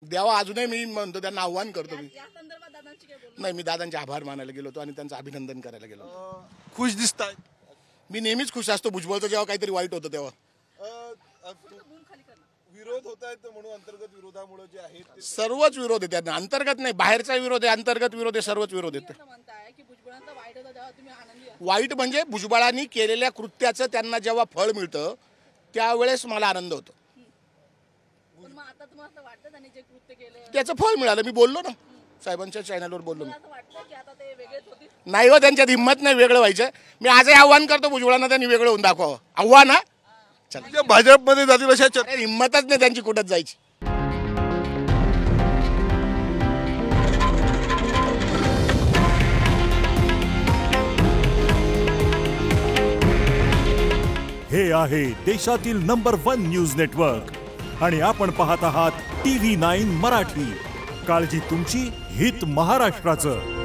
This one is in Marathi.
द्यावा अजूनही मी म्हणतो, त्यांना आव्हान करतो मी. नाही, मी दादांचे आभार मानायला गेलो होतो आणि त्यांचं अभिनंदन करायला गेलो होतो. खुश दिसताय. मी नेहमीच खुश असतो भुजबळचं जेव्हा काहीतरी वाईट होतं तेव्हा. विरोध होत आहेत म्हणून अंतर्गत विरोधामुळे जे आहे सर्वच विरोध आहे त्यांना, अंतर्गत नाही, बाहेरचा विरोध आहे, अंतर्गत विरोध आहे, सर्वच विरोध आहेत. वाईट म्हणजे भुजबळांनी केलेल्या कृत्याचं त्यांना जेव्हा फळ मिळतं त्यावेळेस मला आनंद होतो. त्याचं फळ मिळालं, मी बोललो ना, साहेबांच्या चॅनलवर बोललो. नाही हो, त्यांच्यात हिंमत नाही वेगळं व्हायचं. मी आजही आव्हान करतो भुजबळांना, त्यांनी वेगळं होऊन दाखवावं. आव्हान हा, चला भाजपमध्ये जातील अशा हिंमतच नाही त्यांची कुठंच जायची. हे आहे देशातील नंबर 1 न्यूज नेटवर्क आणि आपण पाहत आहात TV9 मराठी. काळजी तुमची, हित महाराष्ट्राचं.